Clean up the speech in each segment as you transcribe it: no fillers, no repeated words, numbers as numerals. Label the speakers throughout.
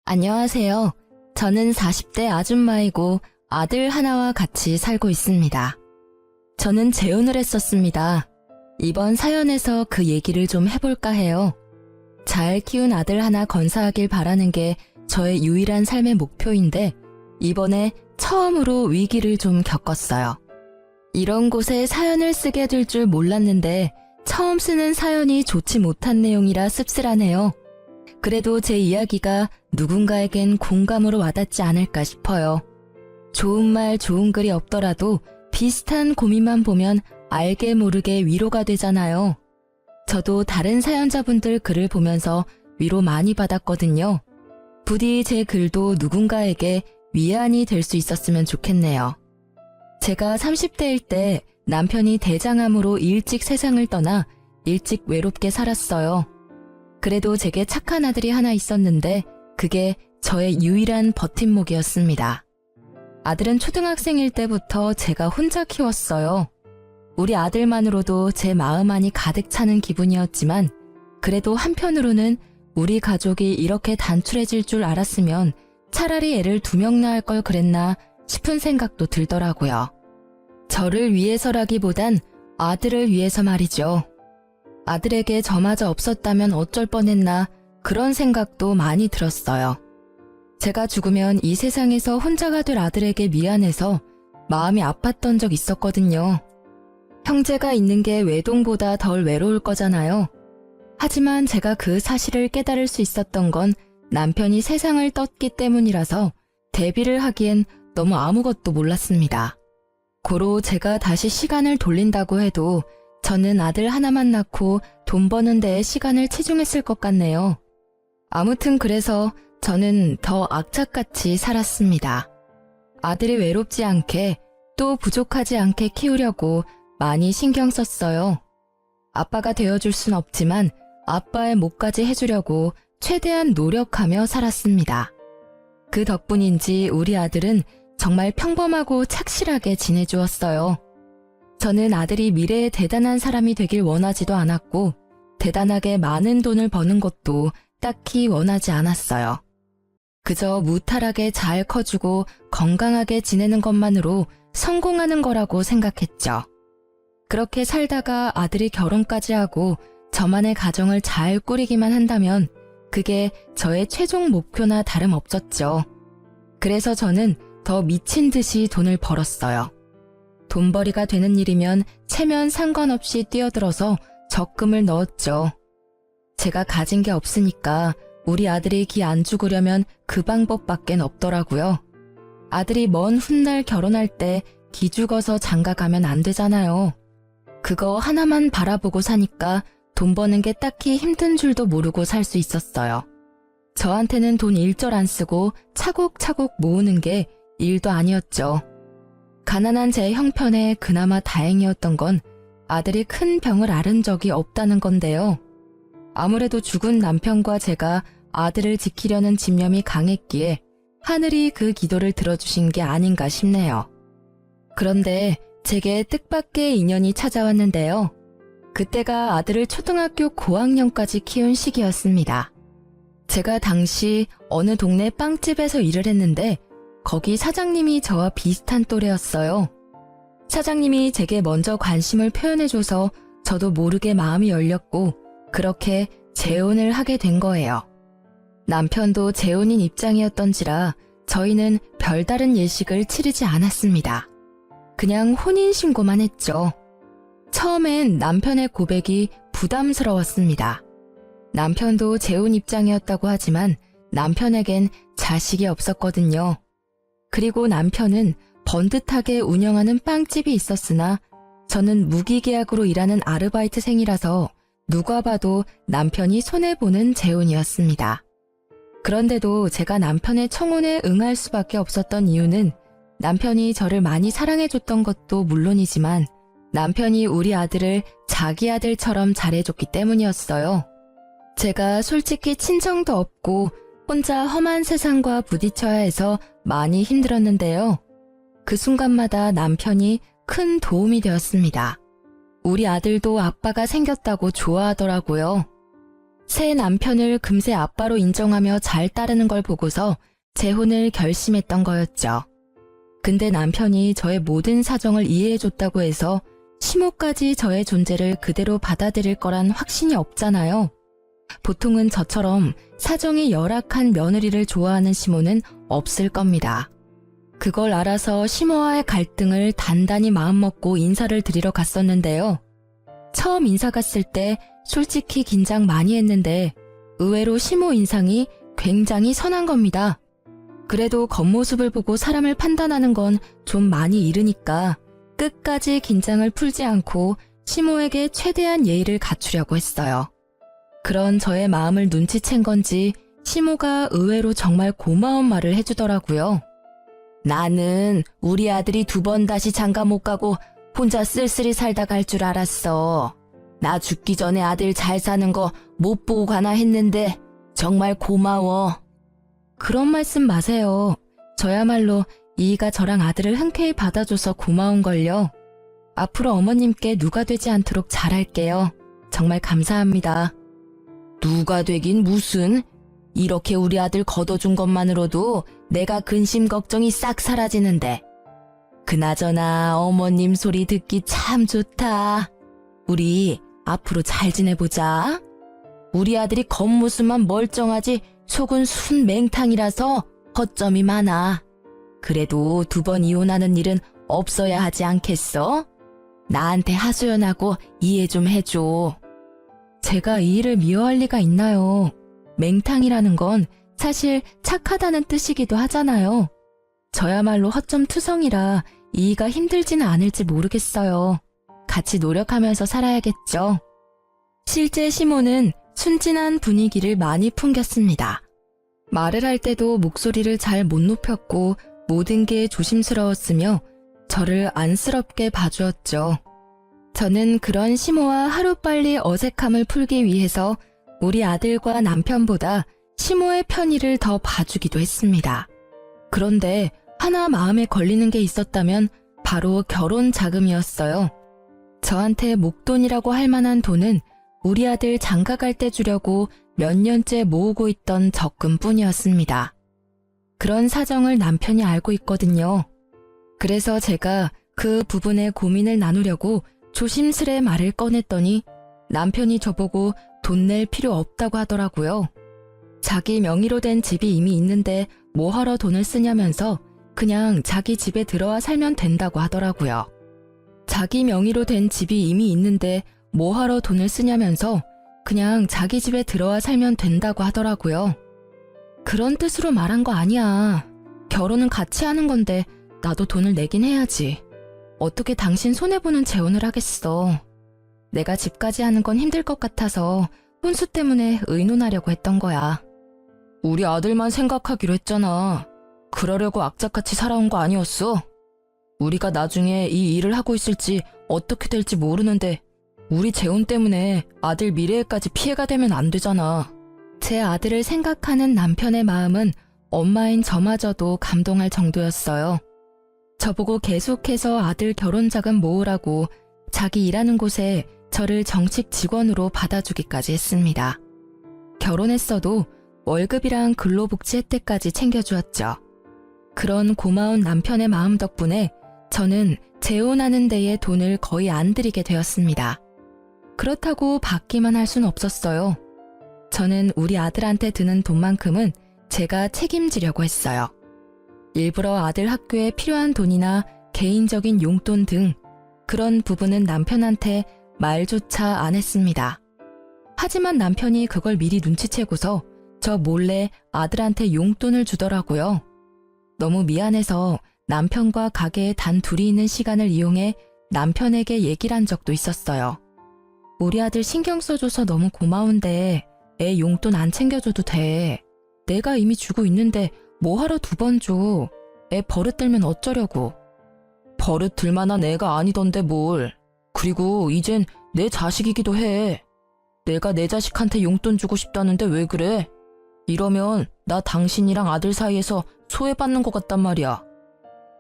Speaker 1: 안녕하세요. 저는 40대 아줌마이고 아들 하나와 같이 살고 있습니다. 저는 재혼을 했었습니다. 이번 사연에서 그 얘기를 좀 해볼까 해요. 잘 키운 아들 하나 건사하길 바라는 게 저의 유일한 삶의 목표인데 이번에 처음으로 위기를 좀 겪었어요. 이런 곳에 사연을 쓰게 될 줄 몰랐는데 처음 쓰는 사연이 좋지 못한 내용이라 씁쓸하네요. 그래도 제 이야기가 누군가에겐 공감으로 와닿지 않을까 싶어요. 좋은 말, 좋은 글이 없더라도 비슷한 고민만 보면 알게 모르게 위로가 되잖아요. 저도 다른 사연자분들 글을 보면서 위로 많이 받았거든요. 부디 제 글도 누군가에게 위안이 될 수 있었으면 좋겠네요. 제가 30대일 때 남편이 대장암으로 일찍 세상을 떠나 일찍 외롭게 살았어요. 그래도 제게 착한 아들이 하나 있었는데 그게 저의 유일한 버팀목이었습니다. 아들은 초등학생일 때부터 제가 혼자 키웠어요. 우리 아들만으로도 제 마음 안이 가득 차는 기분이었지만 그래도 한편으로는 우리 가족이 이렇게 단출해질 줄 알았으면 차라리 애를 2명 낳을 걸 그랬나 싶은 생각도 들더라고요. 저를 위해서라기보단 아들을 위해서 말이죠. 아들에게 저마저 없었다면 어쩔 뻔했나 그런 생각도 많이 들었어요. 제가 죽으면 이 세상에서 혼자가 될 아들에게 미안해서 마음이 아팠던 적 있었거든요. 형제가 있는 게 외동보다 덜 외로울 거잖아요. 하지만 제가 그 사실을 깨달을 수 있었던 건 남편이 세상을 떴기 때문이라서 대비를 하기엔 너무 아무것도 몰랐습니다. 고로 제가 다시 시간을 돌린다고 해도 저는 아들 하나만 낳고 돈 버는 데에 시간을 치중했을 것 같네요. 아무튼 그래서 저는 더 악착같이 살았습니다. 아들이 외롭지 않게 또 부족하지 않게 키우려고 많이 신경 썼어요. 아빠가 되어줄 순 없지만 아빠의 몫까지 해주려고 최대한 노력하며 살았습니다. 그 덕분인지 우리 아들은 정말 평범하고 착실하게 지내주었어요. 저는 아들이 미래에 대단한 사람이 되길 원하지도 않았고 대단하게 많은 돈을 버는 것도 딱히 원하지 않았어요. 그저 무탈하게 잘 커주고 건강하게 지내는 것만으로 성공하는 거라고 생각했죠. 그렇게 살다가 아들이 결혼까지 하고 저만의 가정을 잘 꾸리기만 한다면 그게 저의 최종 목표나 다름없었죠. 그래서 저는 더 미친 듯이 돈을 벌었어요. 돈벌이가 되는 일이면 체면 상관없이 뛰어들어서 적금을 넣었죠. 제가 가진 게 없으니까 우리 아들이 기 안 죽으려면 그 방법밖엔 없더라고요. 아들이 먼 훗날 결혼할 때 기 죽어서 장가 가면 안 되잖아요. 그거 하나만 바라보고 사니까 돈 버는 게 딱히 힘든 줄도 모르고 살 수 있었어요. 저한테는 돈 일절 안 쓰고 차곡차곡 모으는 게 일도 아니었죠. 가난한 제 형편에 그나마 다행이었던 건 아들이 큰 병을 앓은 적이 없다는 건데요. 아무래도 죽은 남편과 제가 아들을 지키려는 집념이 강했기에 하늘이 그 기도를 들어주신 게 아닌가 싶네요. 그런데 제게 뜻밖의 인연이 찾아왔는데요. 그때가 아들을 초등학교 고학년까지 키운 시기였습니다. 제가 당시 어느 동네 빵집에서 일을 했는데 거기 사장님이 저와 비슷한 또래였어요. 사장님이 제게 먼저 관심을 표현해줘서 저도 모르게 마음이 열렸고 그렇게 재혼을 하게 된 거예요. 남편도 재혼인 입장이었던지라 저희는 별다른 예식을 치르지 않았습니다. 그냥 혼인신고만 했죠. 처음엔 남편의 고백이 부담스러웠습니다. 남편도 재혼 입장이었다고 하지만 남편에겐 자식이 없었거든요. 그리고 남편은 번듯하게 운영하는 빵집이 있었으나 저는 무기계약으로 일하는 아르바이트생이라서 누가 봐도 남편이 손해보는 재혼이었습니다. 그런데도 제가 남편의 청혼에 응할 수밖에 없었던 이유는 남편이 저를 많이 사랑해줬던 것도 물론이지만 남편이 우리 아들을 자기 아들처럼 잘해줬기 때문이었어요. 제가 솔직히 친정도 없고 혼자 험한 세상과 부딪혀야 해서 많이 힘들었는데요. 그 순간마다 남편이 큰 도움이 되었습니다. 우리 아들도 아빠가 생겼다고 좋아하더라고요. 새 남편을 금세 아빠로 인정하며 잘 따르는 걸 보고서 재혼을 결심했던 거였죠. 근데 남편이 저의 모든 사정을 이해해줬다고 해서 시모까지 저의 존재를 그대로 받아들일 거란 확신이 없잖아요. 보통은 저처럼 사정이 열악한 며느리를 좋아하는 시모는 없을 겁니다. 그걸 알아서 시모와의 갈등을 단단히 마음먹고 인사를 드리러 갔었는데요. 처음 인사 갔을 때 솔직히 긴장 많이 했는데 의외로 시모 인상이 굉장히 선한 겁니다. 그래도 겉모습을 보고 사람을 판단하는 건 좀 많이 이르니까 끝까지 긴장을 풀지 않고 시모에게 최대한 예의를 갖추려고 했어요. 그런 저의 마음을 눈치챈 건지 시모가 의외로 정말 고마운 말을 해주더라고요. 나는 우리 아들이 2번 다시 장가 못 가고 혼자 쓸쓸히 살다 갈 줄 알았어. 나 죽기 전에 아들 잘 사는 거 못 보고 가나 했는데 정말 고마워. 그런 말씀 마세요. 저야말로 이이가 저랑 아들을 흔쾌히 받아줘서 고마운걸요. 앞으로 어머님께 누가 되지 않도록 잘할게요. 정말 감사합니다. 누가 되긴 무슨. 이렇게 우리 아들 걷어준 것만으로도 내가 근심 걱정이 싹 사라지는데. 그나저나 어머님 소리 듣기 참 좋다. 우리 앞으로 잘 지내보자. 우리 아들이 겉모습만 멀쩡하지 속은 순 맹탕이라서 허점이 많아. 그래도 2번 이혼하는 일은 없어야 하지 않겠어? 나한테 하소연하고 이해 좀 해줘. 제가 이 일을 미워할 리가 있나요? 맹탕이라는 건 사실 착하다는 뜻이기도 하잖아요. 저야말로 허점투성이라 이이가 힘들지는 않을지 모르겠어요. 같이 노력하면서 살아야겠죠. 실제 시모는 순진한 분위기를 많이 풍겼습니다. 말을 할 때도 목소리를 잘 못 높였고 모든 게 조심스러웠으며 저를 안쓰럽게 봐주었죠. 저는 그런 시모와 하루빨리 어색함을 풀기 위해서 우리 아들과 남편보다 시모의 편의를 더 봐주기도 했습니다. 그런데 하나 마음에 걸리는 게 있었다면 바로 결혼 자금이었어요. 저한테 목돈이라고 할 만한 돈은 우리 아들 장가 갈 때 주려고 몇 년째 모으고 있던 적금뿐이었습니다. 그런 사정을 남편이 알고 있거든요. 그래서 제가 그 부분에 고민을 나누려고 조심스레 말을 꺼냈더니 남편이 저보고 돈 낼 필요 없다고 하더라고요. 자기 명의로 된 집이 이미 있는데 뭐하러 돈을 쓰냐면서 그냥 자기 집에 들어와 살면 된다고 하더라고요. 자기 명의로 된 집이 이미 있는데 뭐하러 돈을 쓰냐면서 그냥 자기 집에 들어와 살면 된다고 하더라고요. 그런 뜻으로 말한 거 아니야. 결혼은 같이 하는 건데 나도 돈을 내긴 해야지. 어떻게 당신 손해보는 재혼을 하겠어. 내가 집까지 하는 건 힘들 것 같아서 혼수 때문에 의논하려고 했던 거야. 우리 아들만 생각하기로 했잖아. 그러려고 악착같이 살아온 거 아니었어? 우리가 나중에 이 일을 하고 있을지 어떻게 될지 모르는데 우리 재혼 때문에 아들 미래에까지 피해가 되면 안 되잖아. 제 아들을 생각하는 남편의 마음은 엄마인 저마저도 감동할 정도였어요. 저보고 계속해서 아들 결혼 자금 모으라고 자기 일하는 곳에 저를 정식 직원으로 받아주기까지 했습니다. 결혼했어도 월급이랑 근로복지 혜택까지 챙겨주었죠. 그런 고마운 남편의 마음 덕분에 저는 재혼하는 데에 돈을 거의 안 들이게 되었습니다. 그렇다고 받기만 할 순 없었어요. 저는 우리 아들한테 드는 돈만큼은 제가 책임지려고 했어요. 일부러 아들 학교에 필요한 돈이나 개인적인 용돈 등 그런 부분은 남편한테 말조차 안 했습니다. 하지만 남편이 그걸 미리 눈치채고서 저 몰래 아들한테 용돈을 주더라고요. 너무 미안해서 남편과 가게에 단 둘이 있는 시간을 이용해 남편에게 얘기를 한 적도 있었어요. 우리 아들 신경 써줘서 너무 고마운데 애 용돈 안 챙겨줘도 돼. 내가 이미 주고 있는데 뭐하러 2번 줘. 애 버릇 들면 어쩌려고. 버릇 들 만한 애가 아니던데 뭘. 그리고 이젠 내 자식이기도 해. 내가 내 자식한테 용돈 주고 싶다는데 왜 그래? 이러면 나 당신이랑 아들 사이에서 소외받는 것 같단 말이야.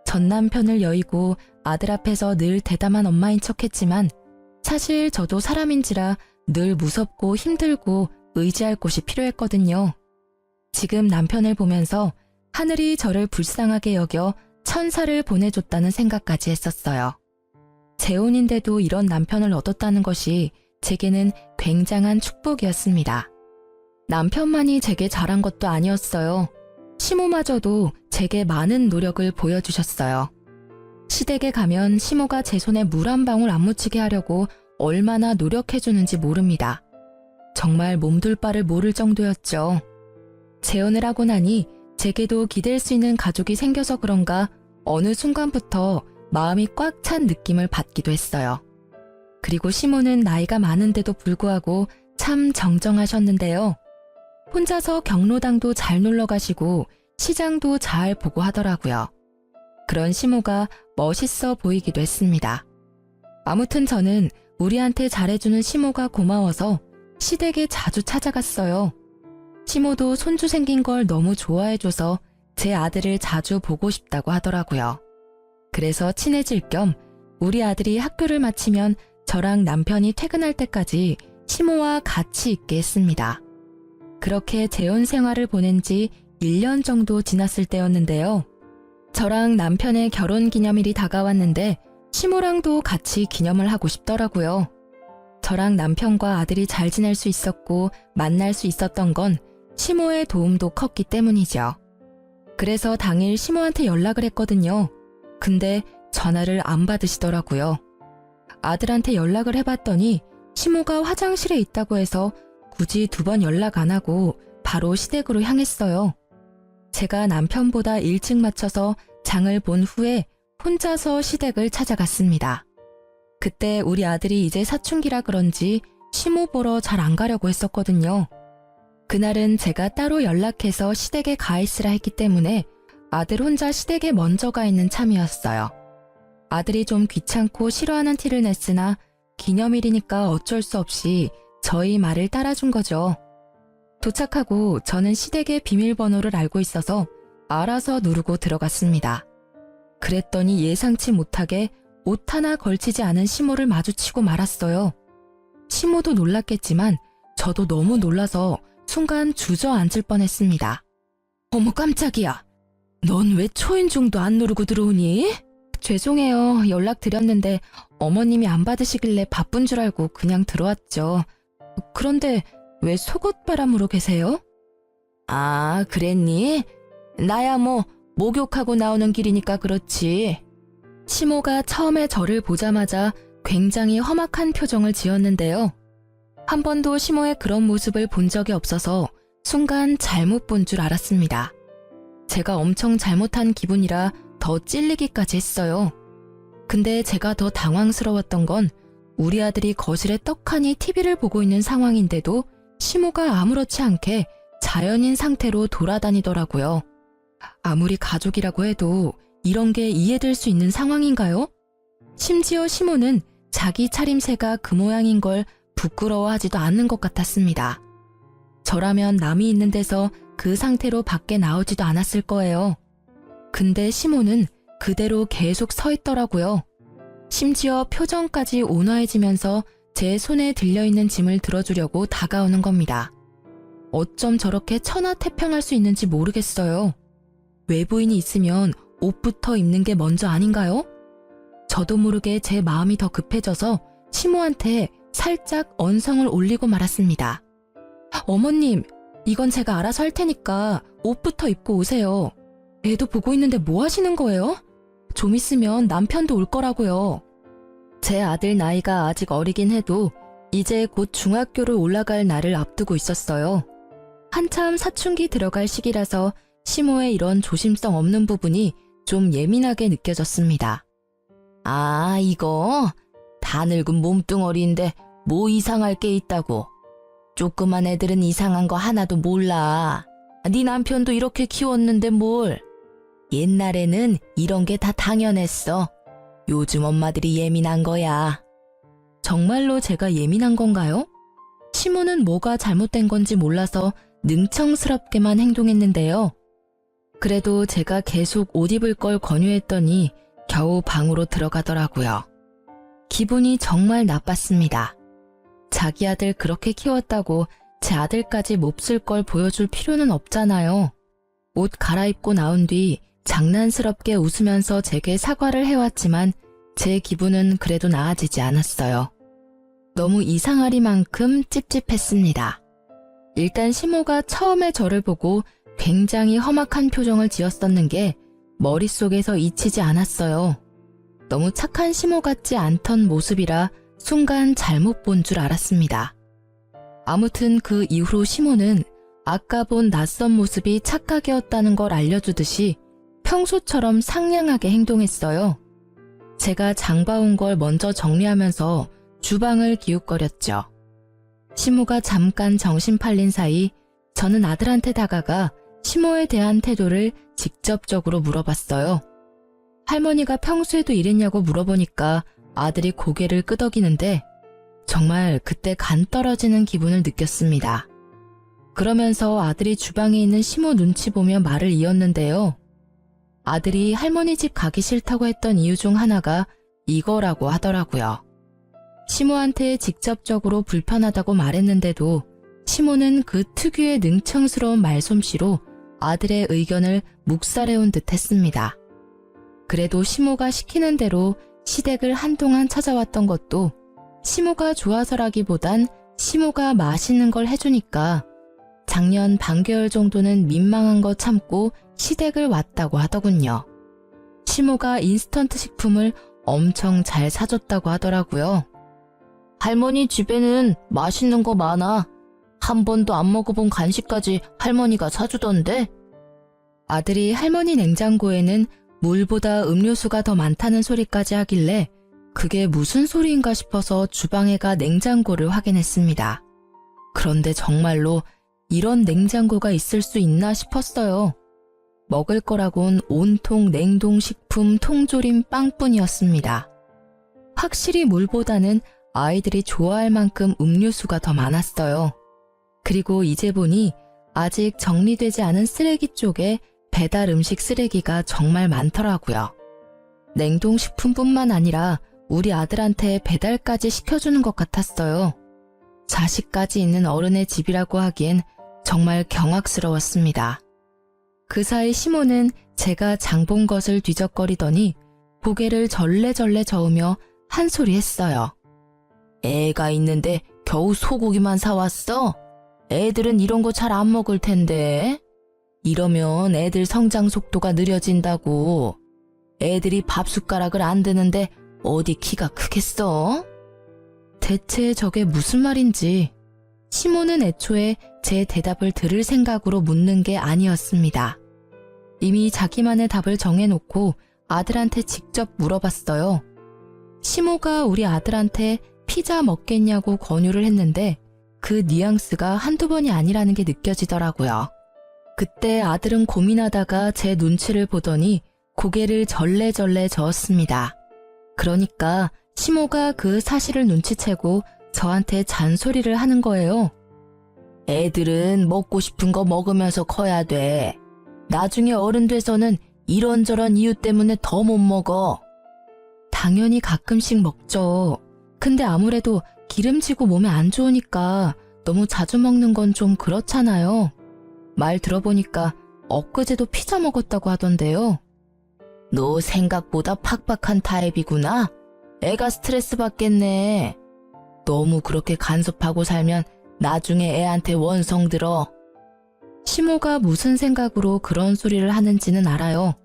Speaker 1: 전 남편을 여의고 아들 앞에서 늘 대담한 엄마인 척했지만 사실 저도 사람인지라 늘 무섭고 힘들고 의지할 곳이 필요했거든요. 지금 남편을 보면서 하늘이 저를 불쌍하게 여겨 천사를 보내줬다는 생각까지 했었어요. 재혼인데도 이런 남편을 얻었다는 것이 제게는 굉장한 축복이었습니다. 남편만이 제게 잘한 것도 아니었어요. 시모마저도 제게 많은 노력을 보여주셨어요. 시댁에 가면 시모가 제 손에 물 한 방울 안 묻히게 하려고 얼마나 노력해주는지 모릅니다. 정말 몸둘 바를 모를 정도였죠. 재혼을 하고 나니 제게도 기댈 수 있는 가족이 생겨서 그런가 어느 순간부터 마음이 꽉 찬 느낌을 받기도 했어요. 그리고 시모는 나이가 많은데도 불구하고 참 정정하셨는데요. 혼자서 경로당도 잘 놀러 가시고 시장도 잘 보고 하더라고요. 그런 시모가 멋있어 보이기도 했습니다. 아무튼 저는 우리한테 잘해주는 시모가 고마워서 시댁에 자주 찾아갔어요. 시모도 손주 생긴 걸 너무 좋아해줘서 제 아들을 자주 보고 싶다고 하더라고요. 그래서 친해질 겸 우리 아들이 학교를 마치면 저랑 남편이 퇴근할 때까지 시모와 같이 있게 했습니다. 그렇게 재혼 생활을 보낸 지 1년 정도 지났을 때였는데요. 저랑 남편의 결혼 기념일이 다가왔는데 시모랑도 같이 기념을 하고 싶더라고요. 저랑 남편과 아들이 잘 지낼 수 있었고 만날 수 있었던 건 시모의 도움도 컸기 때문이죠. 그래서 당일 시모한테 연락을 했거든요. 근데 전화를 안 받으시더라고요. 아들한테 연락을 해봤더니 시모가 화장실에 있다고 해서 굳이 2번 연락 안 하고 바로 시댁으로 향했어요. 제가 남편보다 일찍 마쳐서 장을 본 후에 혼자서 시댁을 찾아갔습니다. 그때 우리 아들이 이제 사춘기라 그런지 시모 보러 잘 안 가려고 했었거든요. 그날은 제가 따로 연락해서 시댁에 가 있으라 했기 때문에 아들 혼자 시댁에 먼저 가 있는 참이었어요. 아들이 좀 귀찮고 싫어하는 티를 냈으나 기념일이니까 어쩔 수 없이 저희 말을 따라준 거죠. 도착하고 저는 시댁의 비밀번호를 알고 있어서 알아서 누르고 들어갔습니다. 그랬더니 예상치 못하게 옷 하나 걸치지 않은 시모를 마주치고 말았어요. 시모도 놀랐겠지만 저도 너무 놀라서 순간 주저앉을 뻔했습니다. 어머 깜짝이야. 넌 왜 초인종도 안 누르고 들어오니? 죄송해요. 연락드렸는데 어머님이 안 받으시길래 바쁜 줄 알고 그냥 들어왔죠. 그런데 왜 속옷바람으로 계세요? 아, 그랬니? 나야 뭐 목욕하고 나오는 길이니까 그렇지. 시모가 처음에 저를 보자마자 굉장히 험악한 표정을 지었는데요. 한 번도 시모의 그런 모습을 본 적이 없어서 순간 잘못 본 줄 알았습니다. 제가 엄청 잘못한 기분이라 더 찔리기까지 했어요. 근데 제가 더 당황스러웠던 건 우리 아들이 거실에 떡하니 TV를 보고 있는 상황인데도 시모가 아무렇지 않게 자연인 상태로 돌아다니더라고요. 아무리 가족이라고 해도 이런 게 이해될 수 있는 상황인가요? 심지어 시모는 자기 차림새가 그 모양인 걸 부끄러워하지도 않는 것 같았습니다. 저라면 남이 있는 데서 그 상태로 밖에 나오지도 않았을 거예요. 근데 시모는 그대로 계속 서 있더라고요. 심지어 표정까지 온화해지면서 제 손에 들려있는 짐을 들어주려고 다가오는 겁니다. 어쩜 저렇게 천하태평할 수 있는지 모르겠어요. 외부인이 있으면 옷부터 입는 게 먼저 아닌가요? 저도 모르게 제 마음이 더 급해져서 시모한테 살짝 언성을 올리고 말았습니다. 어머님, 이건 제가 알아서 할 테니까 옷부터 입고 오세요. 애도 보고 있는데 뭐 하시는 거예요? 좀 있으면 남편도 올 거라고요. 제 아들 나이가 아직 어리긴 해도 이제 곧 중학교를 올라갈 날을 앞두고 있었어요. 한참 사춘기 들어갈 시기라서 시모의 이런 조심성 없는 부분이 좀 예민하게 느껴졌습니다. 아, 이거? 다 늙은 몸뚱어리인데 뭐 이상할 게 있다고. 조그만 애들은 이상한 거 하나도 몰라. 네 남편도 이렇게 키웠는데 뭘. 옛날에는 이런 게 다 당연했어. 요즘 엄마들이 예민한 거야. 정말로 제가 예민한 건가요? 시모는 뭐가 잘못된 건지 몰라서 능청스럽게만 행동했는데요. 그래도 제가 계속 옷 입을 걸 권유했더니 겨우 방으로 들어가더라고요. 기분이 정말 나빴습니다. 자기 아들 그렇게 키웠다고 제 아들까지 몹쓸 걸 보여줄 필요는 없잖아요. 옷 갈아입고 나온 뒤 장난스럽게 웃으면서 제게 사과를 해왔지만 제 기분은 그래도 나아지지 않았어요. 너무 이상하리만큼 찝찝했습니다. 일단 시모가 처음에 저를 보고 굉장히 험악한 표정을 지었었는 게 머릿속에서 잊히지 않았어요. 너무 착한 시모 같지 않던 모습이라 순간 잘못 본 줄 알았습니다. 아무튼 그 이후로 시모는 아까 본 낯선 모습이 착각이었다는 걸 알려주듯이 평소처럼 상냥하게 행동했어요. 제가 장봐온 걸 먼저 정리하면서 주방을 기웃거렸죠. 시모가 잠깐 정신 팔린 사이 저는 아들한테 다가가 시모에 대한 태도를 직접적으로 물어봤어요. 할머니가 평소에도 이랬냐고 물어보니까 아들이 고개를 끄덕이는데 정말 그때 간 떨어지는 기분을 느꼈습니다. 그러면서 아들이 주방에 있는 시모 눈치 보며 말을 이었는데요. 아들이 할머니 집 가기 싫다고 했던 이유 중 하나가 이거라고 하더라고요. 시모한테 직접적으로 불편하다고 말했는데도 시모는 그 특유의 능청스러운 말솜씨로 아들의 의견을 묵살해온 듯 했습니다. 그래도 시모가 시키는 대로 시댁을 한동안 찾아왔던 것도 시모가 좋아서라기보단 시모가 맛있는 걸 해주니까 작년 반개월 정도는 민망한 거 참고 시댁을 왔다고 하더군요. 시모가 인스턴트 식품을 엄청 잘 사줬다고 하더라고요. 할머니 집에는 맛있는 거 많아. 한 번도 안 먹어본 간식까지 할머니가 사주던데? 아들이 할머니 냉장고에는 물보다 음료수가 더 많다는 소리까지 하길래 그게 무슨 소리인가 싶어서 주방에 가 냉장고를 확인했습니다. 그런데 정말로 이런 냉장고가 있을 수 있나 싶었어요. 먹을 거라곤 온통 냉동식품, 통조림, 빵뿐이었습니다. 확실히 물보다는 아이들이 좋아할 만큼 음료수가 더 많았어요. 그리고 이제 보니 아직 정리되지 않은 쓰레기 쪽에 배달 음식 쓰레기가 정말 많더라고요. 냉동식품뿐만 아니라 우리 아들한테 배달까지 시켜주는 것 같았어요. 자식까지 있는 어른의 집이라고 하기엔 정말 경악스러웠습니다. 그 사이 시모는 제가 장본 것을 뒤적거리더니 고개를 절레절레 저으며 한 소리 했어요. 애가 있는데 겨우 소고기만 사왔어? 애들은 이런 거 잘 안 먹을 텐데. 이러면 애들 성장 속도가 느려진다고. 애들이 밥 숟가락을 안 드는데 어디 키가 크겠어? 대체 저게 무슨 말인지 시모는 애초에 제 대답을 들을 생각으로 묻는 게 아니었습니다. 이미 자기만의 답을 정해놓고 아들한테 직접 물어봤어요. 시모가 우리 아들한테 피자 먹겠냐고 권유를 했는데 그 뉘앙스가 한두 번이 아니라는 게 느껴지더라고요. 그때 아들은 고민하다가 제 눈치를 보더니 고개를 절레절레 저었습니다. 그러니까 시모가 그 사실을 눈치채고 저한테 잔소리를 하는 거예요. 애들은 먹고 싶은 거 먹으면서 커야 돼. 나중에 어른 돼서는 이런저런 이유 때문에 더 못 먹어. 당연히 가끔씩 먹죠. 근데 아무래도 기름지고 몸에 안 좋으니까 너무 자주 먹는 건 좀 그렇잖아요. 말 들어보니까 엊그제도 피자 먹었다고 하던데요. 너 생각보다 팍팍한 타입이구나. 애가 스트레스 받겠네. 너무 그렇게 간섭하고 살면 나중에 애한테 원성 들어. 시모가 무슨 생각으로 그런 소리를 하는지는 알아요.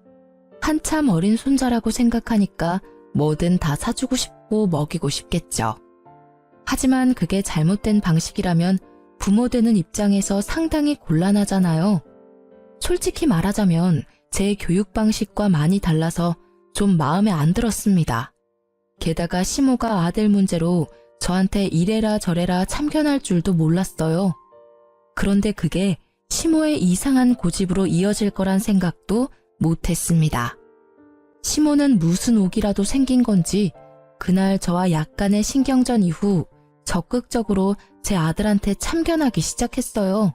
Speaker 1: 한참 어린 손자라고 생각하니까 뭐든 다 사주고 싶고 먹이고 싶겠죠. 하지만 그게 잘못된 방식이라면 부모 되는 입장에서 상당히 곤란하잖아요. 솔직히 말하자면 제 교육 방식과 많이 달라서 좀 마음에 안 들었습니다. 게다가 시모가 아들 문제로 저한테 이래라 저래라 참견할 줄도 몰랐어요. 그런데 그게 시모의 이상한 고집으로 이어질 거란 생각도 못했습니다. 시모는 무슨 옥이라도 생긴 건지 그날 저와 약간의 신경전 이후 적극적으로 제 아들한테 참견하기 시작했어요.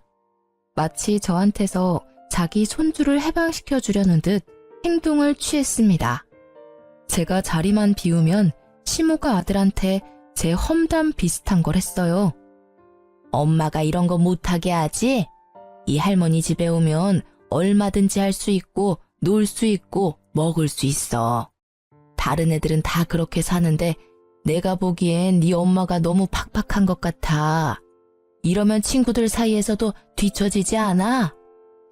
Speaker 1: 마치 저한테서 자기 손주를 해방시켜 주려는 듯 행동을 취했습니다. 제가 자리만 비우면 시모가 아들한테 제 험담 비슷한 걸 했어요. 엄마가 이런 거 못하게 하지? 이 할머니 집에 오면 얼마든지 할 수 있고 놀 수 있고 먹을 수 있어. 다른 애들은 다 그렇게 사는데 내가 보기엔 네 엄마가 너무 팍팍한 것 같아. 이러면 친구들 사이에서도 뒤처지지 않아?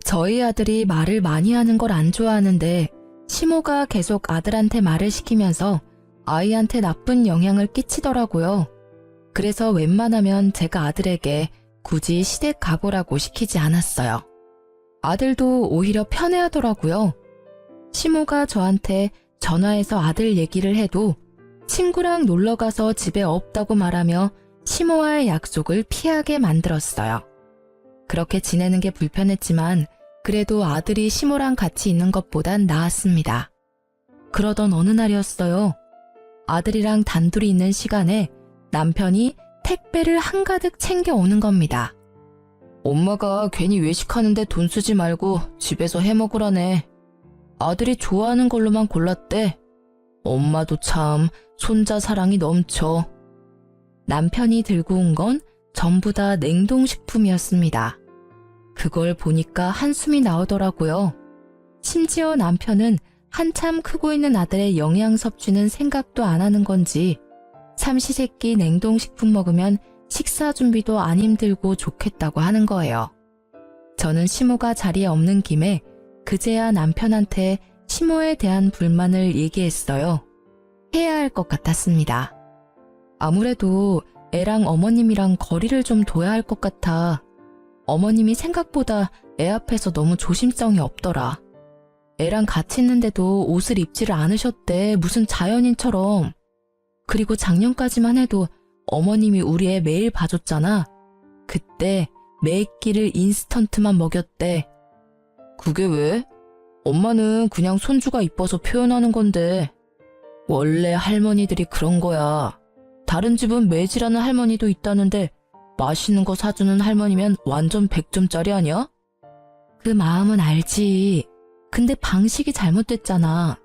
Speaker 1: 저희 아들이 말을 많이 하는 걸 안 좋아하는데 시모가 계속 아들한테 말을 시키면서 아이한테 나쁜 영향을 끼치더라고요. 그래서 웬만하면 제가 아들에게 굳이 시댁 가보라고 시키지 않았어요. 아들도 오히려 편해하더라고요. 시모가 저한테 전화해서 아들 얘기를 해도 친구랑 놀러가서 집에 없다고 말하며 시모와의 약속을 피하게 만들었어요. 그렇게 지내는 게 불편했지만 그래도 아들이 시모랑 같이 있는 것보단 나았습니다. 그러던 어느 날이었어요. 아들이랑 단둘이 있는 시간에 남편이 택배를 한가득 챙겨오는 겁니다. 엄마가 괜히 외식하는데 돈 쓰지 말고 집에서 해먹으라네. 아들이 좋아하는 걸로만 골랐대. 엄마도 참 손자 사랑이 넘쳐. 남편이 들고 온 건 전부 다 냉동식품이었습니다. 그걸 보니까 한숨이 나오더라고요. 심지어 남편은 한참 크고 있는 아들의 영양 섭취는 생각도 안 하는 건지 삼시세끼 냉동식품 먹으면 식사 준비도 안 힘들고 좋겠다고 하는 거예요. 저는 시모가 자리에 없는 김에 그제야 남편한테 시모에 대한 불만을 얘기했어요. 해야 할 것 같았습니다. 아무래도 애랑 어머님이랑 거리를 좀 둬야 할 것 같아. 어머님이 생각보다 애 앞에서 너무 조심성이 없더라. 애랑 같이 있는데도 옷을 입지를 않으셨대. 무슨 자연인처럼. 그리고 작년까지만 해도 어머님이 우리 애 매일 봐줬잖아. 그때 매 끼를 인스턴트만 먹였대. 그게 왜? 엄마는 그냥 손주가 이뻐서 표현하는 건데. 원래 할머니들이 그런 거야. 다른 집은 매질하는 할머니도 있다는데 맛있는 거 사주는 할머니면 완전 100점짜리 아니야? 그 마음은 알지. 근데 방식이 잘못됐잖아.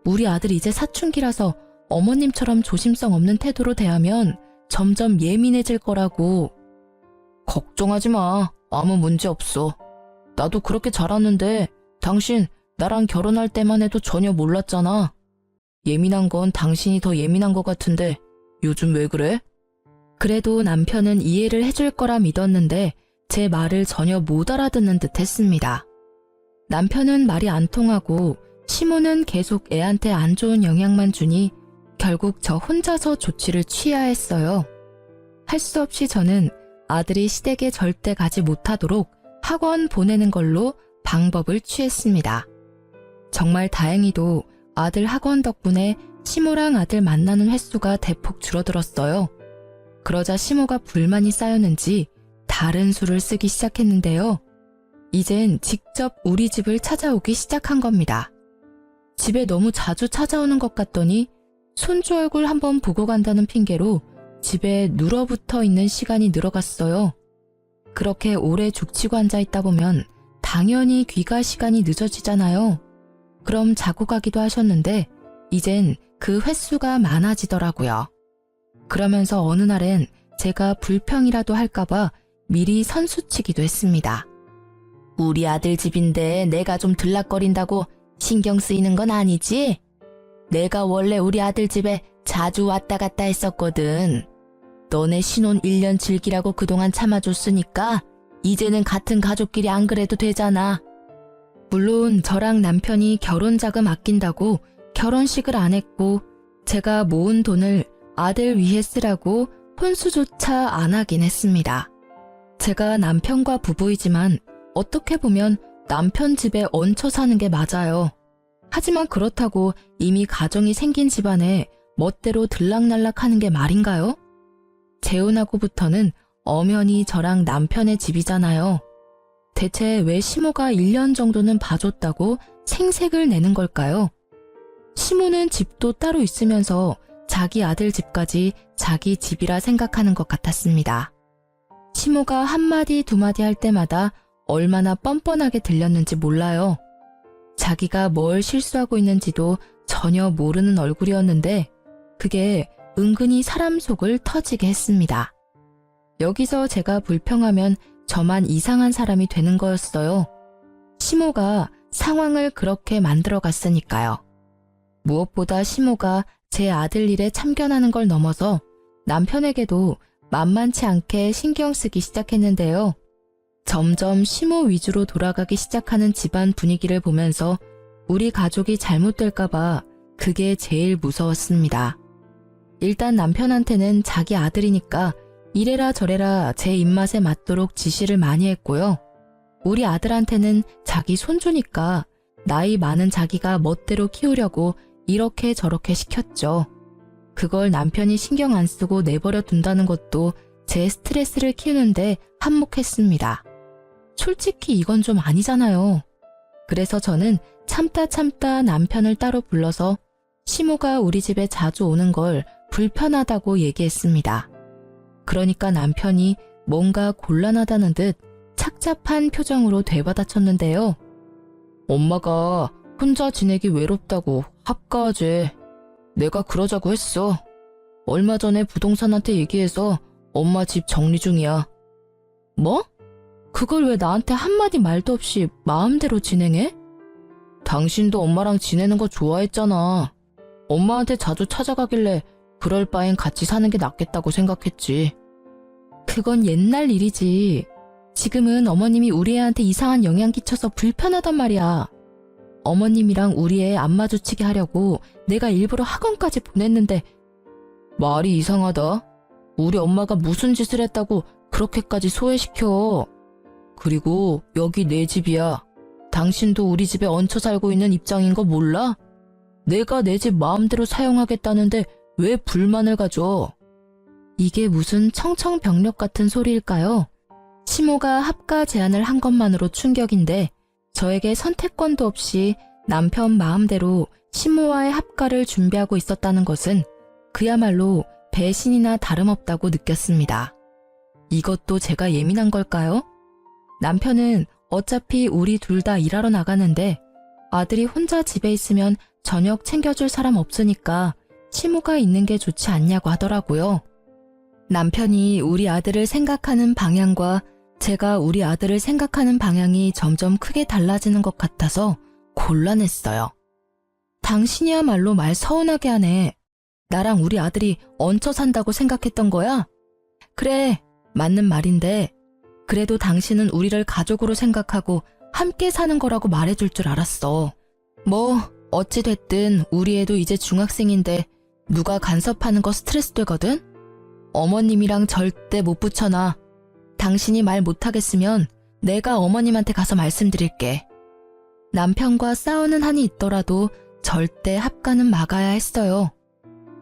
Speaker 1: 우리 아들 이제 사춘기라서 어머님처럼 조심성 없는 태도로 대하면 점점 예민해질 거라고. 걱정하지 마. 아무 문제 없어. 나도 그렇게 자랐는데 당신 나랑 결혼할 때만 해도 전혀 몰랐잖아. 예민한 건 당신이 더 예민한 것 같은데 요즘 왜 그래? 그래도 남편은 이해를 해줄 거라 믿었는데 제 말을 전혀 못 알아듣는 듯 했습니다. 남편은 말이 안 통하고 시모는 계속 애한테 안 좋은 영향만 주니 결국 저 혼자서 조치를 취해야 했어요. 할 수 없이 저는 아들이 시댁에 절대 가지 못하도록 학원 보내는 걸로 방법을 취했습니다. 정말 다행히도 아들 학원 덕분에 시모랑 아들 만나는 횟수가 대폭 줄어들었어요. 그러자 시모가 불만이 쌓였는지 다른 수를 쓰기 시작했는데요. 이젠 직접 우리 집을 찾아오기 시작한 겁니다. 집에 너무 자주 찾아오는 것 같더니 손주 얼굴 한번 보고 간다는 핑계로 집에 눌어붙어 있는 시간이 늘어갔어요. 그렇게 오래 죽치고 앉아있다 보면 당연히 귀가 시간이 늦어지잖아요. 그럼 자고 가기도 하셨는데 이젠 그 횟수가 많아지더라고요. 그러면서 어느 날엔 제가 불평이라도 할까봐 미리 선수치기도 했습니다. 우리 아들 집인데 내가 좀 들락거린다고 신경 쓰이는 건 아니지? 내가 원래 우리 아들 집에 자주 왔다 갔다 했었거든. 너네 신혼 1년 즐기라고 그동안 참아줬으니까 이제는 같은 가족끼리 안 그래도 되잖아. 물론 저랑 남편이 결혼 자금 아낀다고 결혼식을 안 했고 제가 모은 돈을 아들 위해 쓰라고 혼수조차 안 하긴 했습니다. 제가 남편과 부부이지만 어떻게 보면 남편 집에 얹혀 사는 게 맞아요. 하지만 그렇다고 이미 가정이 생긴 집안에 멋대로 들락날락 하는 게 말인가요? 재혼하고부터는 엄연히 저랑 남편의 집이잖아요. 대체 왜 시모가 1년 정도는 봐줬다고 생색을 내는 걸까요? 시모는 집도 따로 있으면서 자기 아들 집까지 자기 집이라 생각하는 것 같았습니다. 시모가 한마디 두마디 할 때마다 얼마나 뻔뻔하게 들렸는지 몰라요. 자기가 뭘 실수하고 있는지도 전혀 모르는 얼굴이었는데 그게 은근히 사람 속을 터지게 했습니다. 여기서 제가 불평하면 저만 이상한 사람이 되는 거였어요. 시모가 상황을 그렇게 만들어 갔으니까요. 무엇보다 시모가 제 아들 일에 참견하는 걸 넘어서 남편에게도 만만치 않게 신경 쓰기 시작했는데요. 점점 시모 위주로 돌아가기 시작하는 집안 분위기를 보면서 우리 가족이 잘못될까봐 그게 제일 무서웠습니다. 일단 남편한테는 자기 아들이니까 이래라 저래라 제 입맛에 맞도록 지시를 많이 했고요. 우리 아들한테는 자기 손주니까 나이 많은 자기가 멋대로 키우려고 이렇게 저렇게 시켰죠. 그걸 남편이 신경 안 쓰고 내버려 둔다는 것도 제 스트레스를 키우는데 한몫했습니다. 솔직히 이건 좀 아니잖아요. 그래서 저는 참다 남편을 따로 불러서 시모가 우리 집에 자주 오는 걸 불편하다고 얘기했습니다. 그러니까 남편이 뭔가 곤란하다는 듯 착잡한 표정으로 되받아쳤는데요. 엄마가 혼자 지내기 외롭다고 합가하지. 내가 그러자고 했어. 얼마 전에 부동산한테 얘기해서 엄마 집 정리 중이야. 뭐? 그걸 왜 나한테 한마디 말도 없이 마음대로 진행해? 당신도 엄마랑 지내는 거 좋아했잖아. 엄마한테 자주 찾아가길래 그럴 바엔 같이 사는 게 낫겠다고 생각했지. 그건 옛날 일이지. 지금은 어머님이 우리 애한테 이상한 영향 끼쳐서 불편하단 말이야. 어머님이랑 우리 애 안 마주치게 하려고 내가 일부러 학원까지 보냈는데. 말이 이상하다. 우리 엄마가 무슨 짓을 했다고 그렇게까지 소외시켜. 그리고 여기 내 집이야. 당신도 우리 집에 얹혀 살고 있는 입장인 거 몰라? 내가 내 집 마음대로 사용하겠다는데 왜 불만을 가져? 이게 무슨 청청병력 같은 소리일까요? 시모가 합가 제안을 한 것만으로 충격인데 저에게 선택권도 없이 남편 마음대로 시모와의 합가를 준비하고 있었다는 것은 그야말로 배신이나 다름없다고 느꼈습니다. 이것도 제가 예민한 걸까요? 남편은 어차피 우리 둘 다 일하러 나가는데 아들이 혼자 집에 있으면 저녁 챙겨줄 사람 없으니까 시모가 있는 게 좋지 않냐고 하더라고요. 남편이 우리 아들을 생각하는 방향과 제가 우리 아들을 생각하는 방향이 점점 크게 달라지는 것 같아서 곤란했어요. 당신이야말로 말 서운하게 하네. 나랑 우리 아들이 얹혀 산다고 생각했던 거야? 그래, 맞는 말인데 그래도 당신은 우리를 가족으로 생각하고 함께 사는 거라고 말해줄 줄 알았어. 뭐 어찌됐든 우리 애도 이제 중학생인데 누가 간섭하는 거 스트레스 되거든? 어머님이랑 절대 못 붙여놔. 당신이 말 못하겠으면 내가 어머님한테 가서 말씀드릴게. 남편과 싸우는 한이 있더라도 절대 합가는 막아야 했어요.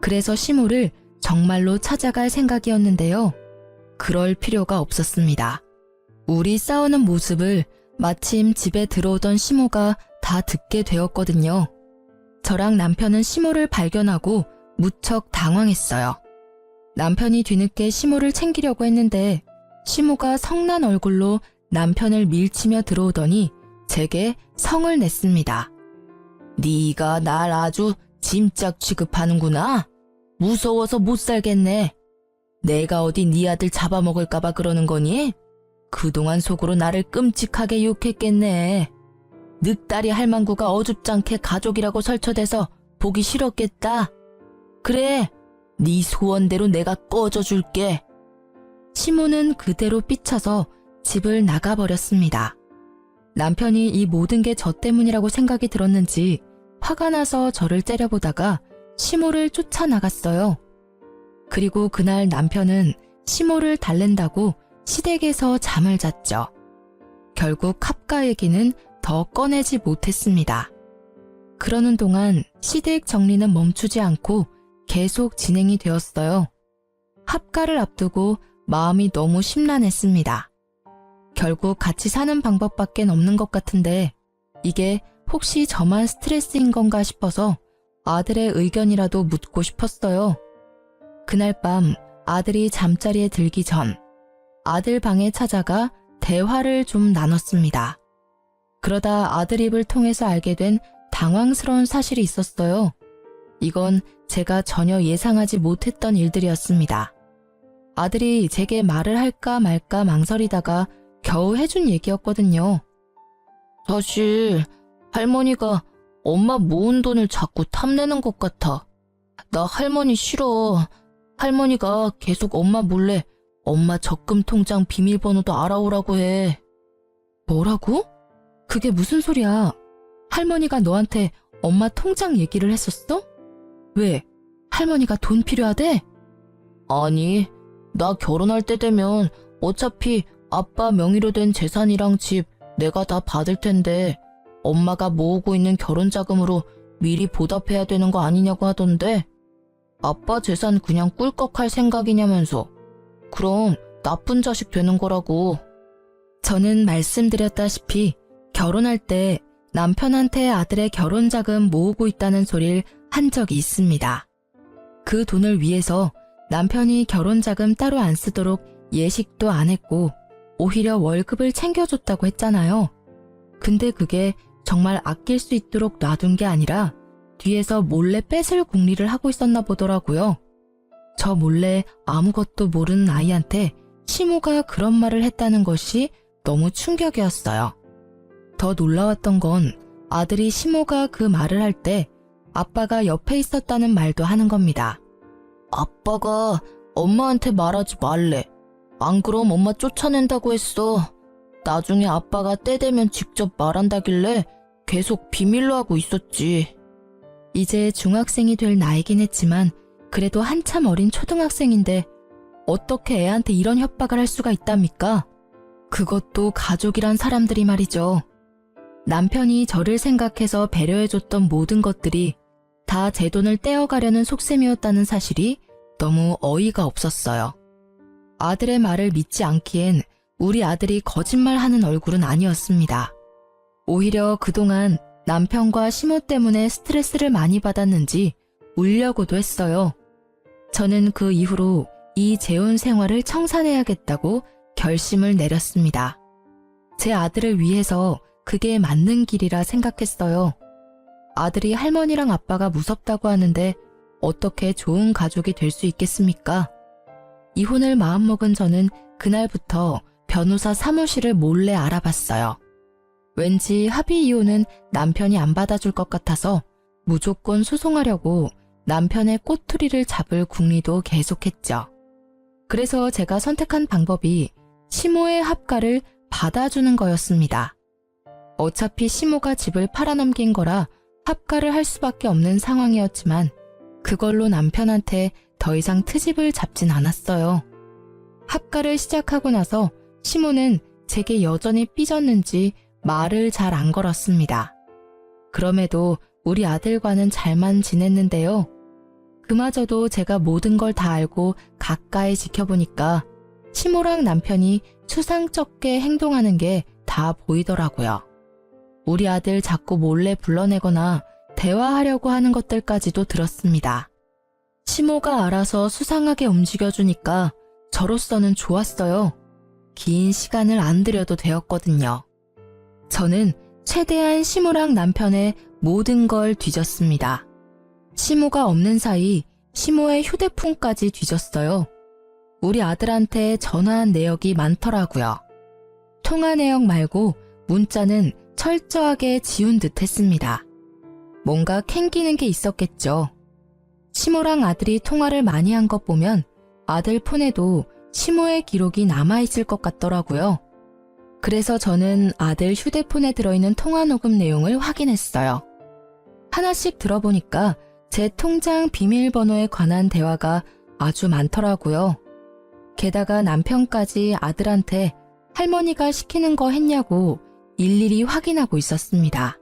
Speaker 1: 그래서 시모를 정말로 찾아갈 생각이었는데요. 그럴 필요가 없었습니다. 우리 싸우는 모습을 마침 집에 들어오던 시모가 다 듣게 되었거든요. 저랑 남편은 시모를 발견하고 무척 당황했어요. 남편이 뒤늦게 시모를 챙기려고 했는데 시모가 성난 얼굴로 남편을 밀치며 들어오더니 제게 성을 냈습니다. 네가 날 아주 짐짝 취급하는구나. 무서워서 못 살겠네. 내가 어디 네 아들 잡아먹을까봐 그러는 거니? 그동안 속으로 나를 끔찍하게 욕했겠네. 늑다리 할망구가 어줍잖게 가족이라고 설쳐대서 보기 싫었겠다. 그래, 네 소원대로 내가 꺼져줄게. 시모는 그대로 삐쳐서 집을 나가버렸습니다. 남편이 이 모든 게 저 때문이라고 생각이 들었는지 화가 나서 저를 째려보다가 시모를 쫓아나갔어요. 그리고 그날 남편은 시모를 달랜다고 시댁에서 잠을 잤죠. 결국 합가 얘기는 더 꺼내지 못했습니다. 그러는 동안 시댁 정리는 멈추지 않고 계속 진행이 되었어요. 합가를 앞두고 마음이 너무 심란했습니다. 결국 같이 사는 방법밖에 없는 것 같은데 이게 혹시 저만 스트레스인 건가 싶어서 아들의 의견이라도 묻고 싶었어요. 그날 밤 아들이 잠자리에 들기 전 아들 방에 찾아가 대화를 좀 나눴습니다. 그러다 아들 입을 통해서 알게 된 당황스러운 사실이 있었어요. 이건 제가 전혀 예상하지 못했던 일들이었습니다. 아들이 제게 말을 할까 말까 망설이다가 겨우 해준 얘기였거든요. 사실 할머니가 엄마 모은 돈을 자꾸 탐내는 것 같아. 나 할머니 싫어. 할머니가 계속 엄마 몰래 엄마 적금 통장 비밀번호도 알아오라고 해. 뭐라고? 그게 무슨 소리야? 할머니가 너한테 엄마 통장 얘기를 했었어? 왜? 할머니가 돈 필요하대? 아니, 나 결혼할 때 되면 어차피 아빠 명의로 된 재산이랑 집 내가 다 받을 텐데 엄마가 모으고 있는 결혼자금으로 미리 보답해야 되는 거 아니냐고 하던데 아빠 재산 그냥 꿀꺽할 생각이냐면서. 그럼 나쁜 자식 되는 거라고. 저는 말씀드렸다시피 결혼할 때 남편한테 아들의 결혼자금 모으고 있다는 소리를 한 적이 있습니다. 그 돈을 위해서 남편이 결혼자금 따로 안 쓰도록 예식도 안 했고 오히려 월급을 챙겨줬다고 했잖아요. 근데 그게 정말 아낄 수 있도록 놔둔 게 아니라 뒤에서 몰래 뺏을 궁리를 하고 있었나 보더라고요. 저 몰래 아무것도 모르는 아이한테 시모가 그런 말을 했다는 것이 너무 충격이었어요. 더 놀라웠던 건 아들이 시모가 그 말을 할 때 아빠가 옆에 있었다는 말도 하는 겁니다. 아빠가 엄마한테 말하지 말래. 안 그럼 엄마 쫓아낸다고 했어. 나중에 아빠가 때 되면 직접 말한다길래 계속 비밀로 하고 있었지. 이제 중학생이 될 나이긴 했지만 그래도 한참 어린 초등학생인데 어떻게 애한테 이런 협박을 할 수가 있답니까? 그것도 가족이란 사람들이 말이죠. 남편이 저를 생각해서 배려해줬던 모든 것들이 다 제 돈을 떼어가려는 속셈이었다는 사실이 너무 어이가 없었어요. 아들의 말을 믿지 않기엔 우리 아들이 거짓말하는 얼굴은 아니었습니다. 오히려 그동안 남편과 시모 때문에 스트레스를 많이 받았는지 울려고도 했어요. 저는 그 이후로 이 재혼 생활을 청산해야겠다고 결심을 내렸습니다. 제 아들을 위해서 그게 맞는 길이라 생각했어요. 아들이 할머니랑 아빠가 무섭다고 하는데 어떻게 좋은 가족이 될 수 있겠습니까? 이혼을 마음먹은 저는 그날부터 변호사 사무실을 몰래 알아봤어요. 왠지 합의 이혼은 남편이 안 받아줄 것 같아서 무조건 소송하려고 남편의 꼬투리를 잡을 궁리도 계속했죠. 그래서 제가 선택한 방법이 시모의 합가를 받아주는 거였습니다. 어차피 시모가 집을 팔아넘긴 거라 합가를 할 수밖에 없는 상황이었지만 그걸로 남편한테 더 이상 트집을 잡진 않았어요. 합가를 시작하고 나서 시모는 제게 여전히 삐졌는지 말을 잘 안 걸었습니다. 그럼에도 우리 아들과는 잘만 지냈는데요. 그마저도 제가 모든 걸 다 알고 가까이 지켜보니까 시모랑 남편이 추상쩍게 행동하는 게 다 보이더라고요. 우리 아들 자꾸 몰래 불러내거나 대화하려고 하는 것들까지도 들었습니다. 시모가 알아서 수상하게 움직여주니까 저로서는 좋았어요. 긴 시간을 안 들여도 되었거든요. 저는 최대한 시모랑 남편의 모든 걸 뒤졌습니다. 시모가 없는 사이 시모의 휴대폰까지 뒤졌어요. 우리 아들한테 전화한 내역이 많더라고요. 통화 내역 말고 문자는 철저하게 지운 듯 했습니다. 뭔가 캥기는 게 있었겠죠. 시모랑 아들이 통화를 많이 한 것 보면 아들 폰에도 시모의 기록이 남아있을 것 같더라고요. 그래서 저는 아들 휴대폰에 들어있는 통화 녹음 내용을 확인했어요. 하나씩 들어보니까 제 통장 비밀번호에 관한 대화가 아주 많더라고요. 게다가 남편까지 아들한테 할머니가 시키는 거 했냐고 일일이 확인하고 있었습니다.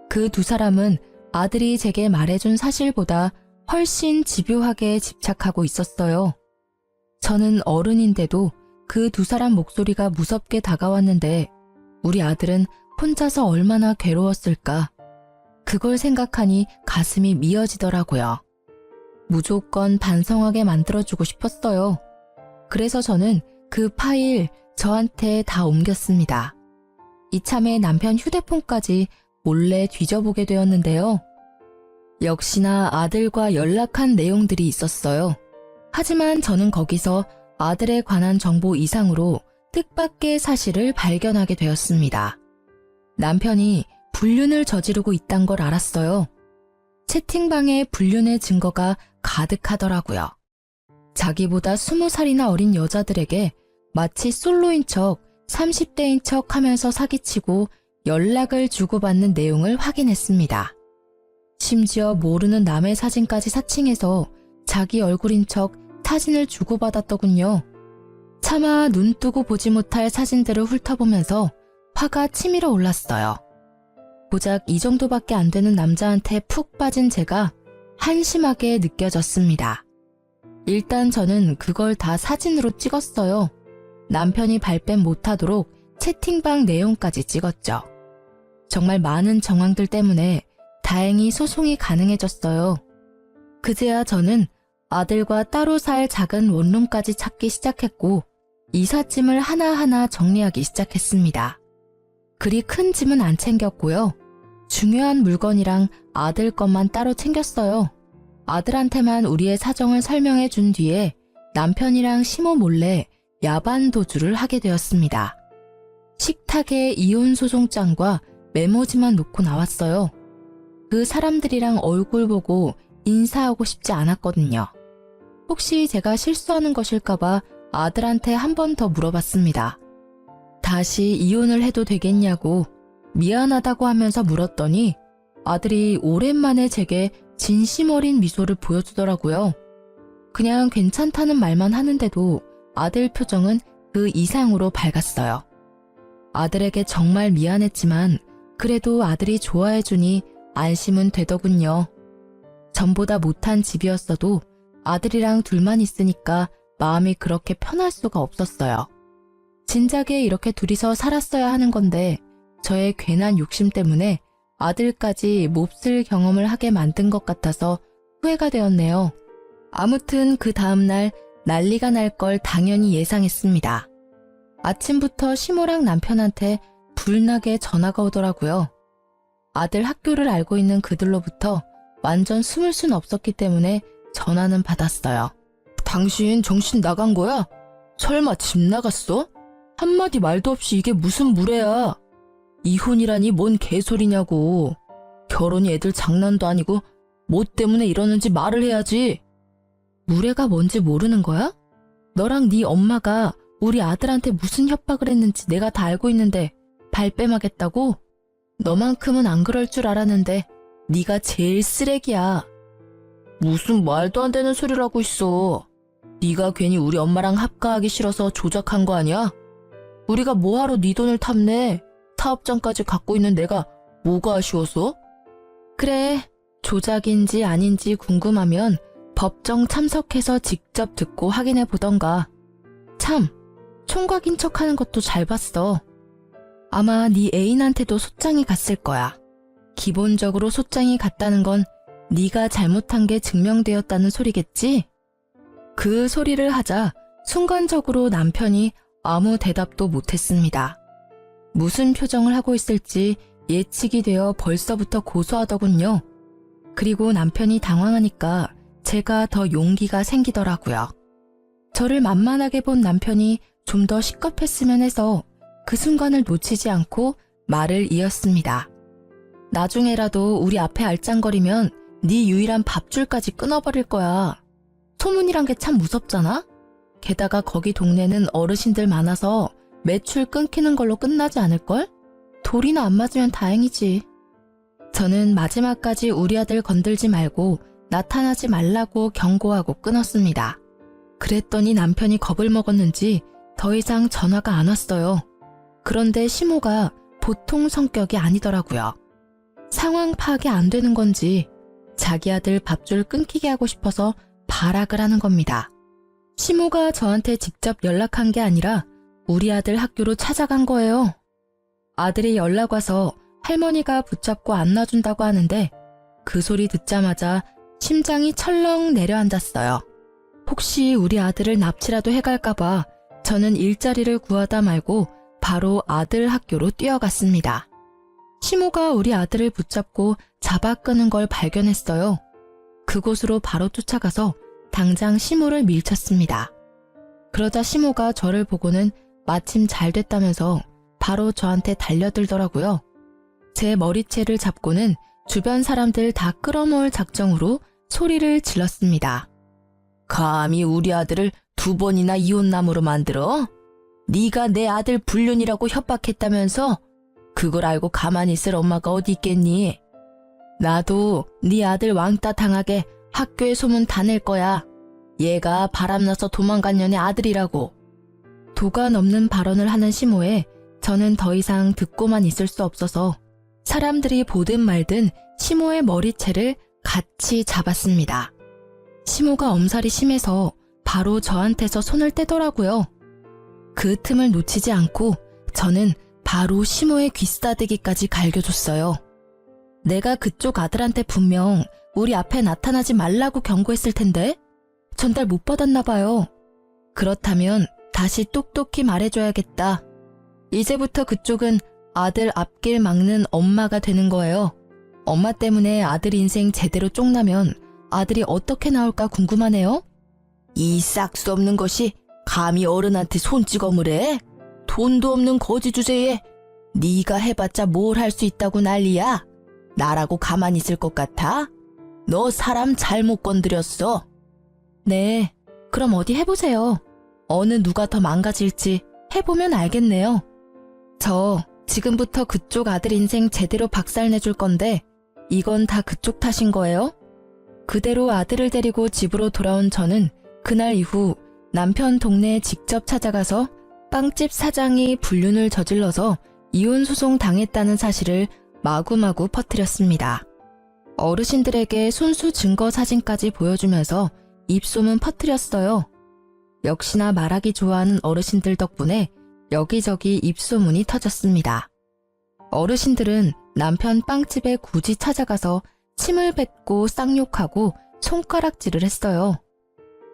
Speaker 1: 그 두 사람은 아들이 제게 말해준 사실보다 훨씬 집요하게 집착하고 있었어요. 저는 어른인데도 그 두 사람 목소리가 무섭게 다가왔는데 우리 아들은 혼자서 얼마나 괴로웠을까. 그걸 생각하니 가슴이 미어지더라고요. 무조건 반성하게 만들어주고 싶었어요. 그래서 저는 그 파일 저한테 다 옮겼습니다. 이참에 남편 휴대폰까지 몰래 뒤져보게 되었는데요. 역시나 아들과 연락한 내용들이 있었어요. 하지만 저는 거기서 아들에 관한 정보 이상으로 뜻밖의 사실을 발견하게 되었습니다. 남편이 불륜을 저지르고 있단 걸 알았어요. 채팅방에 불륜의 증거가 가득하더라고요. 자기보다 20살이나 어린 여자들에게 마치 솔로인 척 30대인 척 하면서 사기치고 연락을 주고받는 내용을 확인했습니다. 심지어 모르는 남의 사진까지 사칭해서 자기 얼굴인 척 사진을 주고받았더군요. 차마 눈 뜨고 보지 못할 사진들을 훑어보면서 화가 치밀어 올랐어요. 고작 이 정도밖에 안 되는 남자한테 푹 빠진 제가 한심하게 느껴졌습니다. 일단 저는 그걸 다 사진으로 찍었어요. 남편이 발뺌 못하도록 채팅방 내용까지 찍었죠. 정말 많은 정황들 때문에 다행히 소송이 가능해졌어요. 그제야 저는 아들과 따로 살 작은 원룸까지 찾기 시작했고 이삿짐을 하나하나 정리하기 시작했습니다. 그리 큰 짐은 안 챙겼고요. 중요한 물건이랑 아들 것만 따로 챙겼어요. 아들한테만 우리의 사정을 설명해 준 뒤에 남편이랑 시모 몰래 야반 도주를 하게 되었습니다. 식탁에 이혼 소송장과 메모지만 놓고 나왔어요. 그 사람들이랑 얼굴 보고 인사하고 싶지 않았거든요. 혹시 제가 실수하는 것일까봐 아들한테 한 번 더 물어봤습니다. 다시 이혼을 해도 되겠냐고 미안하다고 하면서 물었더니 아들이 오랜만에 제게 진심 어린 미소를 보여주더라고요. 그냥 괜찮다는 말만 하는데도 아들 표정은 그 이상으로 밝았어요. 아들에게 정말 미안했지만 그래도 아들이 좋아해주니 안심은 되더군요. 전보다 못한 집이었어도 아들이랑 둘만 있으니까 마음이 그렇게 편할 수가 없었어요. 진작에 이렇게 둘이서 살았어야 하는 건데 저의 괜한 욕심 때문에 아들까지 몹쓸 경험을 하게 만든 것 같아서 후회가 되었네요. 아무튼 그 다음날 난리가 날 걸 당연히 예상했습니다. 아침부터 시모랑 남편한테 불나게 전화가 오더라고요. 아들 학교를 알고 있는 그들로부터 완전 숨을 순 없었기 때문에 전화는 받았어요. 당신 정신 나간 거야? 설마 집 나갔어? 한마디 말도 없이 이게 무슨 무례야. 이혼이라니 뭔 개소리냐고. 결혼이 애들 장난도 아니고 뭐 때문에 이러는지 말을 해야지. 무례가 뭔지 모르는 거야? 너랑 네 엄마가 우리 아들한테 무슨 협박을 했는지 내가 다 알고 있는데 발뺌하겠다고? 너만큼은 안 그럴 줄 알았는데 네가 제일 쓰레기야. 무슨 말도 안 되는 소리를 하고 있어. 네가 괜히 우리 엄마랑 합가하기 싫어서 조작한 거 아니야? 우리가 뭐하러 네 돈을 탐내? 사업장까지 갖고 있는 내가 뭐가 아쉬워서? 그래, 조작인지 아닌지 궁금하면 법정 참석해서 직접 듣고 확인해 보던가. 참, 총각인 척하는 것도 잘 봤어. 아마 네 애인한테도 소장이 갔을 거야. 기본적으로 소장이 갔다는 건 네가 잘못한 게 증명되었다는 소리겠지? 그 소리를 하자 순간적으로 남편이 아무 대답도 못했습니다. 무슨 표정을 하고 있을지 예측이 되어 벌써부터 고소하더군요. 그리고 남편이 당황하니까 제가 더 용기가 생기더라고요. 저를 만만하게 본 남편이 좀 더 시겁했으면 해서 그 순간을 놓치지 않고 말을 이었습니다. 나중에라도 우리 앞에 알짱거리면 네 유일한 밥줄까지 끊어버릴 거야. 소문이란 게 참 무섭잖아? 게다가 거기 동네는 어르신들 많아서 매출 끊기는 걸로 끝나지 않을걸? 돌이나 안 맞으면 다행이지. 저는 마지막까지 우리 아들 건들지 말고 나타나지 말라고 경고하고 끊었습니다. 그랬더니 남편이 겁을 먹었는지 더 이상 전화가 안 왔어요. 그런데 시모가 보통 성격이 아니더라고요. 상황 파악이 안 되는 건지 자기 아들 밥줄 끊기게 하고 싶어서 발악을 하는 겁니다. 시모가 저한테 직접 연락한 게 아니라 우리 아들 학교로 찾아간 거예요. 아들이 연락 와서 할머니가 붙잡고 안놔준다고 하는데 그 소리 듣자마자 심장이 철렁 내려앉았어요. 혹시 우리 아들을 납치라도 해갈까봐 저는 일자리를 구하다 말고 바로 아들 학교로 뛰어갔습니다. 시모가 우리 아들을 붙잡고 잡아 끄는 걸 발견했어요. 그곳으로 바로 쫓아가서 당장 시모를 밀쳤습니다. 그러자 시모가 저를 보고는 마침 잘 됐다면서 바로 저한테 달려들더라고요. 제 머리채를 잡고는 주변 사람들 다 끌어모을 작정으로 소리를 질렀습니다. 감히 우리 아들을 2번이나 이혼남으로 만들어? 네가 내 아들 불륜이라고 협박했다면서? 그걸 알고 가만히 있을 엄마가 어디 있겠니? 나도 네 아들 왕따 당하게 학교에 소문 다 낼 거야. 얘가 바람나서 도망간 년의 아들이라고. 도가 넘는 발언을 하는 시모에 저는 더 이상 듣고만 있을 수 없어서 사람들이 보든 말든 시모의 머리채를 같이 잡았습니다. 시모가 엄살이 심해서 바로 저한테서 손을 떼더라고요. 그 틈을 놓치지 않고 저는 바로 시모의 귀싸대기까지 갈겨줬어요. 내가 그쪽 아들한테 분명 우리 앞에 나타나지 말라고 경고했을 텐데 전달 못 받았나 봐요. 그렇다면 다시 똑똑히 말해줘야겠다. 이제부터 그쪽은 아들 앞길 막는 엄마가 되는 거예요. 엄마 때문에 아들 인생 제대로 쪽나면 아들이 어떻게 나올까 궁금하네요. 이 싹수 없는 것이 감히 어른한테 손찌검을 해? 돈도 없는 거지 주제에 네가 해봤자 뭘 할 수 있다고 난리야. 나라고 가만히 있을 것 같아? 너 사람 잘못 건드렸어. 네, 그럼 어디 해보세요. 어느 누가 더 망가질지 해보면 알겠네요. 저 지금부터 그쪽 아들 인생 제대로 박살내줄 건데 이건 다 그쪽 탓인 거예요? 그대로 아들을 데리고 집으로 돌아온 저는 그날 이후 남편 동네에 직접 찾아가서 빵집 사장이 불륜을 저질러서 이혼 소송 당했다는 사실을 마구마구 퍼뜨렸습니다. 어르신들에게 손수 증거 사진까지 보여주면서 입소문 퍼뜨렸어요. 역시나 말하기 좋아하는 어르신들 덕분에 여기저기 입소문이 터졌습니다. 어르신들은 남편 빵집에 굳이 찾아가서 침을 뱉고 쌍욕하고 손가락질을 했어요.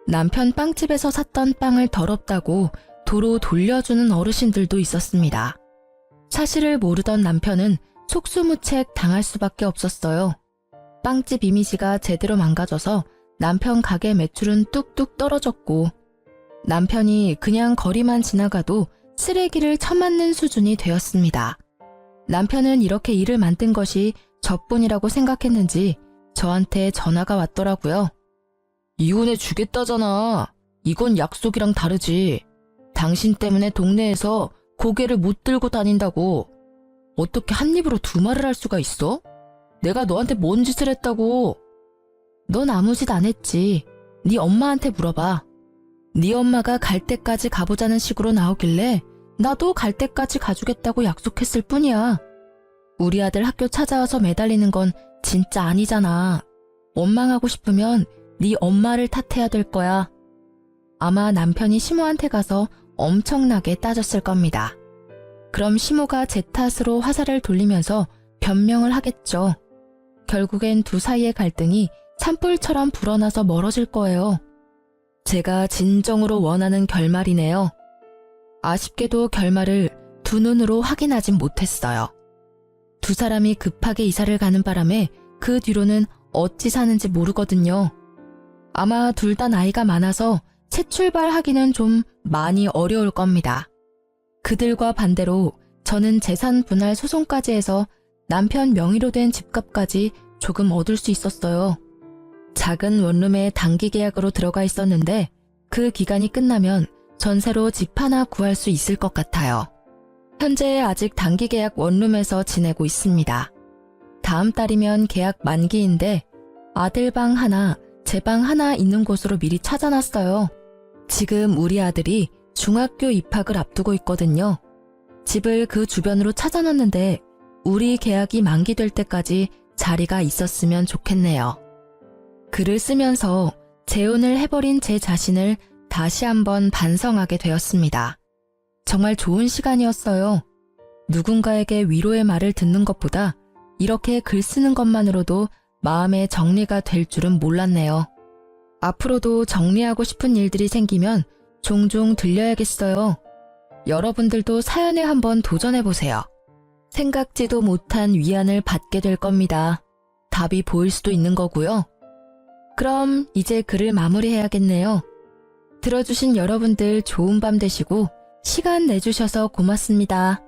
Speaker 1: 남편 빵집에서 샀던 빵을 더럽다고 도로 돌려주는 어르신들도 있었습니다. 사실을 모르던 남편은 속수무책 당할 수밖에 없었어요. 빵집 이미지가 제대로 망가져서 남편 가게 매출은 뚝뚝 떨어졌고 남편이 그냥 거리만 지나가도 쓰레기를 쳐맞는 수준이 되었습니다. 남편은 이렇게 일을 만든 것이 저뿐이라고 생각했는지 저한테 전화가 왔더라고요. 이혼해 주겠다잖아. 이건 약속이랑 다르지. 당신 때문에 동네에서 고개를 못 들고 다닌다고. 어떻게 한 입으로 두 말을 할 수가 있어? 내가 너한테 뭔 짓을 했다고. 넌 아무 짓 안 했지. 네 엄마한테 물어봐. 네 엄마가 갈 때까지 가보자는 식으로 나오길래 나도 갈 때까지 가주겠다고 약속했을 뿐이야. 우리 아들 학교 찾아와서 매달리는 건 진짜 아니잖아. 원망하고 싶으면 네 엄마를 탓해야 될 거야. 아마 남편이 시모한테 가서 엄청나게 따졌을 겁니다. 그럼 시모가 제 탓으로 화살을 돌리면서 변명을 하겠죠. 결국엔 두 사이의 갈등이 산불처럼 불어나서 멀어질 거예요. 제가 진정으로 원하는 결말이네요. 아쉽게도 결말을 두 눈으로 확인하진 못했어요. 두 사람이 급하게 이사를 가는 바람에 그 뒤로는 어찌 사는지 모르거든요. 아마 둘 다 나이가 많아서 새 출발하기는 좀 많이 어려울 겁니다. 그들과 반대로 저는 재산 분할 소송까지 해서 남편 명의로 된 집값까지 조금 얻을 수 있었어요. 작은 원룸에 단기 계약으로 들어가 있었는데 그 기간이 끝나면 전세로 집 하나 구할 수 있을 것 같아요. 현재 아직 단기 계약 원룸에서 지내고 있습니다. 다음 달이면 계약 만기인데 아들 방 하나, 제 방 하나 있는 곳으로 미리 찾아놨어요. 지금 우리 아들이 중학교 입학을 앞두고 있거든요. 집을 그 주변으로 찾아놨는데 우리 계약이 만기될 때까지 자리가 있었으면 좋겠네요. 글을 쓰면서 재혼을 해버린 제 자신을 다시 한번 반성하게 되었습니다. 정말 좋은 시간이었어요. 누군가에게 위로의 말을 듣는 것보다 이렇게 글 쓰는 것만으로도 마음의 정리가 될 줄은 몰랐네요. 앞으로도 정리하고 싶은 일들이 생기면 종종 들려야겠어요. 여러분들도 사연에 한번 도전해보세요. 생각지도 못한 위안을 받게 될 겁니다. 답이 보일 수도 있는 거고요. 그럼 이제 글을 마무리해야겠네요. 들어주신 여러분들 좋은 밤 되시고 시간 내주셔서 고맙습니다.